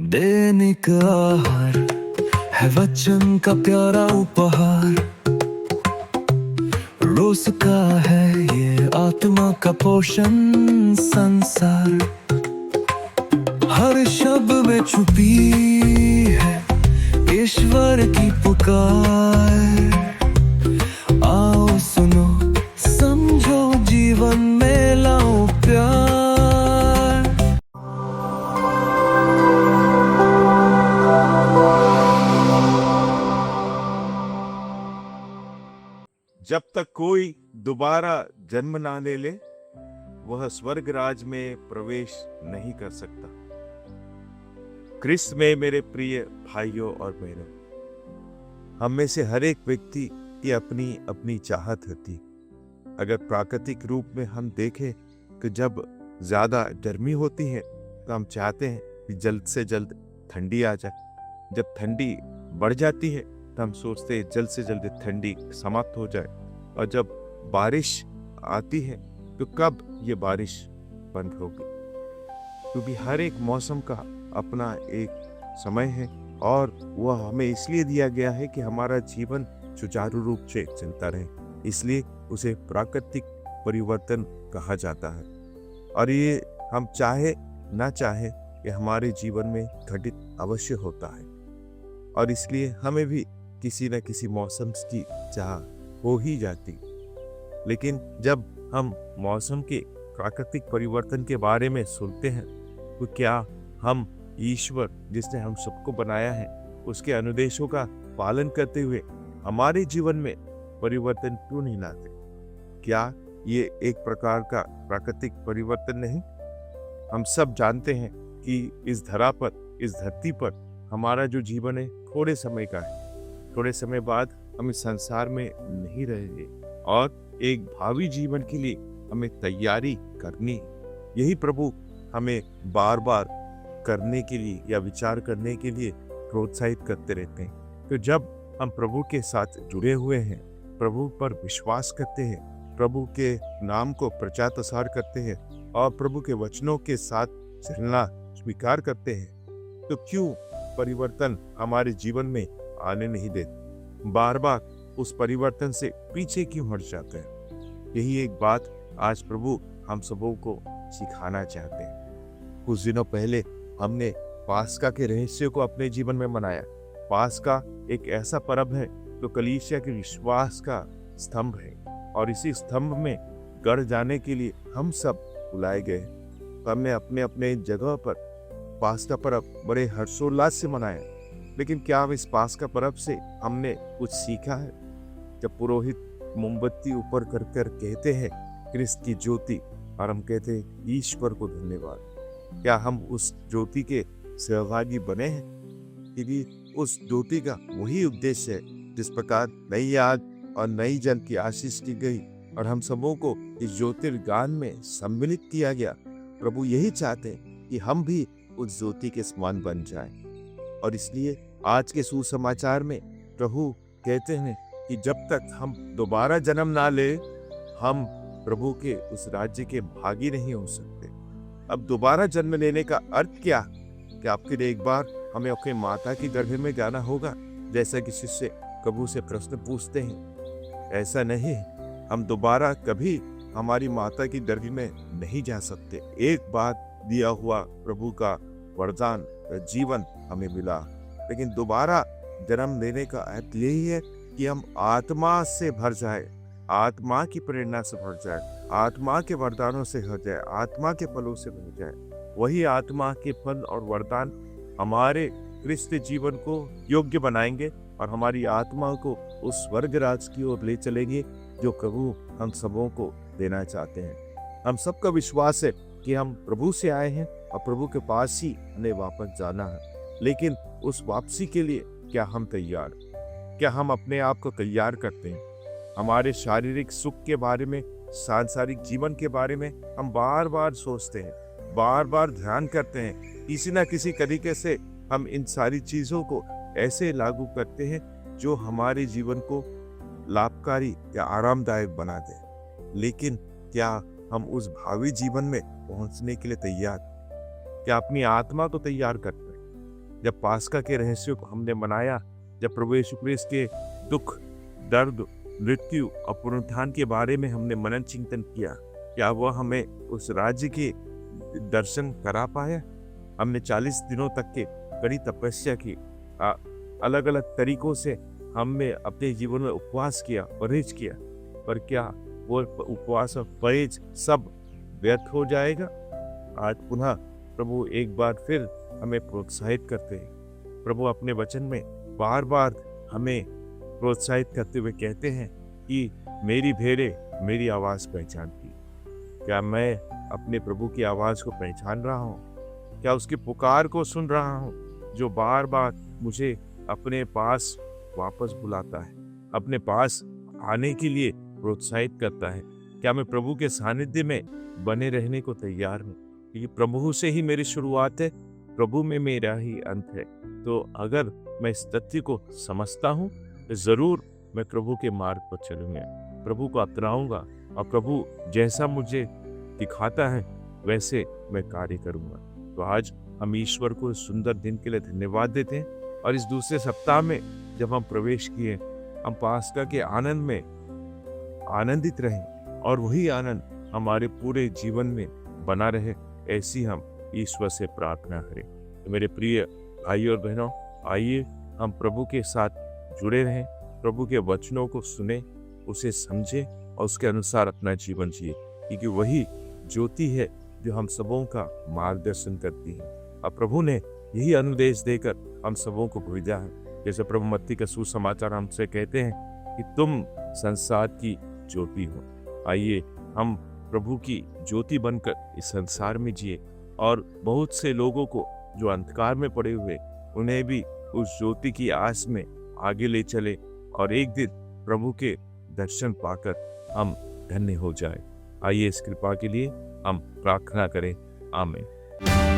दैनिक आहार है वचन का प्यारा उपहार। रोज का है ये आत्मा का पोषण संसार। हर शब्द में छुपी है ईश्वर की पुकार। आओ सुनो समझो जीवन में लाओ प्यार। जब तक कोई दोबारा जन्म ना ले ले, वह स्वर्ग राज में प्रवेश नहीं कर सकता। क्रिस्त में मेरे प्रिय भाइयों और बहनों, हम में से हर एक व्यक्ति की अपनी अपनी चाहत होती। अगर प्राकृतिक रूप में हम देखें कि जब ज्यादा गर्मी होती है तो हम चाहते हैं कि जल्द से जल्द ठंडी आ जाए। जब ठंडी बढ़ जाती है तो हम सोचते हैं जल्द से जल्द ठंडी समाप्त हो जाए। और जब बारिश आती है तो कब ये बारिश बंद होगी, क्योंकि हर एक मौसम का अपना एक समय है और वह हमें इसलिए दिया गया है कि हमारा जीवन सुचारू रूप से चलता रहे। इसलिए उसे प्राकृतिक परिवर्तन कहा जाता है और ये हम चाहे ना चाहे कि हमारे जीवन में घटित अवश्य होता है। और इसलिए हमें भी किसी न किसी मौसम की चाह हो ही जाती। लेकिन जब हम मौसम के प्राकृतिक परिवर्तन के बारे में सुनते हैं तो क्या हम ईश्वर जिसने हम सबको बनाया है उसके अनुदेशों का पालन करते हुए हमारे जीवन में परिवर्तन क्यों नहीं लाते? क्या ये एक प्रकार का प्राकृतिक परिवर्तन नहीं? हम सब जानते हैं कि इस धरा पर, इस धरती पर हमारा जो जीवन है थोड़े समय का है। थोड़े समय बाद हम इस संसार में नहीं रहेंगे और एक भावी जीवन के लिए हमें तैयारी करनी। यही प्रभु हमें बार बार करने के लिए या विचार करने के लिए प्रोत्साहित करते रहते हैं। तो जब हम प्रभु के साथ जुड़े हुए हैं, प्रभु पर विश्वास करते हैं, प्रभु के नाम को प्रचार प्रसार करते हैं और प्रभु के वचनों के साथ चलना स्वीकार करते हैं, तो क्यों परिवर्तन हमारे जीवन में आने नहीं देते? बार बार उस परिवर्तन से पीछे क्यों हट जाते हैं? यही एक बात आज प्रभु हम सबों को सिखाना चाहते हैं। कुछ दिनों पहले हमने पास्का के रहस्य को अपने जीवन में मनाया। पास्का एक ऐसा पर्व है जो कलीसिया के विश्वास का स्तंभ है और इसी स्तंभ में गढ़ जाने के लिए हम सब बुलाए गए। तो हमने अपने अपने जगह पर पास्का पर्व बड़े हर्षोल्लास से मनाया। लेकिन क्या इस पास्का पर्व से हमने कुछ सीखा है? जब पुरोहित मोमबत्ती ऊपर कर कर कहते हैं क्रिस्त की ज्योति, और हम कहते हैं ईश्वर को धन्यवाद, क्या हम उस ज्योति के सहभागी बने हैं? क्योंकि उस ज्योति का वही उद्देश्य है जिस प्रकार नई आग और नई जल की आशीष की गई और हम सबों को इस ज्योतिर्गान में सम्मिलित किया गया। प्रभु यही चाहते हैं कि हम भी उस ज्योति के समान बन जाएं। और इसलिए आज के सुसमाचार में प्रभु कहते हैं कि जब तक हम दोबारा जन्म ना ले, हम प्रभु के उस राज्य के भागी नहीं हो सकते। अब दोबारा जन्म लेने का अर्थ क्या? कि आपके एक बार हमें अपने माता की गर्भ में जाना होगा, जैसा कि शिष्य प्रभु से प्रश्न पूछते हैं? ऐसा नहीं, हम दोबारा कभी हमारी माता की गर्भ में नहीं जा सकते। एक बार दिया हुआ प्रभु का वरदान जीवन हमें मिला, लेकिन दोबारा जन्म लेने का अर्थ यही है कि हम आत्मा से भर जाए, आत्मा की प्रेरणा से भर जाए, आत्मा के वरदानों से भर जाए, आत्मा के फलों से भर जाए। वही आत्मा के फल और वरदान हमारे क्रिस्त जीवन को योग्य बनाएंगे और हमारी आत्मा को उस स्वर्ग राज की ओर ले चलेंगे जो प्रभु हम सबों को देना चाहते हैं। हम सबका विश्वास है कि हम प्रभु से आए हैं और प्रभु के पास ही हमें वापस जाना है। लेकिन उस वापसी के लिए क्या हम तैयार? क्या हम अपने आप को तैयार करते हैं? हमारे शारीरिक सुख के बारे में, सांसारिक जीवन के बारे में हम बार बार सोचते हैं, बार बार ध्यान करते हैं। किसी न किसी तरीके से हम इन सारी चीजों को ऐसे लागू करते हैं जो हमारे जीवन को लाभकारी या आरामदायक बना दे। लेकिन क्या हम उस भावी जीवन में पहुंचने के लिए तैयार? क्या अपनी आत्मा को तैयार करते हैं? जब पास्का के रहस्यों को हमने मनाया, जब प्रभु यीशु क्रिस्त के दुख, दर्द, मृत्यु और पुनरुत्थान के बारे में हमने मनन चिंतन किया, क्या वह हमें उस राज्य के दर्शन करा पाया? हमने 40 दिनों तक के कड़ी तपस्या की, अलग अलग तरीकों से हमने अपने जीवन में उपवास किया, परहेज किया, पर क्या वो उपवास और परहेज सब व्यर्थ हो जाएगा? आज पुनः प्रभु एक बार फिर हमें प्रोत्साहित करते हैं। प्रभु अपने वचन में बार बार हमें प्रोत्साहित करते हुए कहते हैं कि मेरी भेड़ें मेरी आवाज़ पहचानती। क्या मैं अपने प्रभु की आवाज़ को पहचान रहा हूँ? क्या उसकी पुकार को सुन रहा हूँ, जो बार बार मुझे अपने पास वापस बुलाता है, अपने पास आने के लिए प्रोत्साहित करता है? क्या मैं प्रभु के सानिध्य में बने रहने को तैयार हूँ? क्योंकि प्रभु से ही मेरी शुरुआत है, प्रभु में मेरा ही अंत है। तो अगर मैं इस तथ्य को समझता हूँ तो ज़रूर मैं प्रभु के मार्ग पर चलूँगा, प्रभु को अपनाऊंगा और प्रभु जैसा मुझे दिखाता है वैसे मैं कार्य करूँगा। तो आज हम ईश्वर को इस सुंदर दिन के लिए धन्यवाद देते हैं और इस दूसरे सप्ताह में जब हम प्रवेश किए, हम पास्का के आनंद में आनंदित रहें और वही आनंद हमारे पूरे जीवन में बना रहे, ऐसी हम ईश्वर से प्रार्थना करें। तो मेरे प्रिय भाइयों और बहनों, आइए हम प्रभु के साथ जुड़े रहें, प्रभु के वचनों को सुने, उसे समझें और उसके अनुसार अपना जीवन जिए, क्योंकि वही ज्योति है जो हम सबों का मार्गदर्शन करती है। और प्रभु ने यही अनुदेश देकर हम सबों को भेजा है। जैसे प्रभु मत्ती का सुसमाचार हमसे कहते हैं कि तुम संसार की ज्योति हो। आइए हम प्रभु की ज्योति बनकर इस संसार में जिए और बहुत से लोगों को जो अंधकार में पड़े हुए, उन्हें भी उस ज्योति की आस में आगे ले चले और एक दिन प्रभु के दर्शन पाकर हम धन्य हो जाए। आइए इस कृपा के लिए हम प्रार्थना करें। आमीन।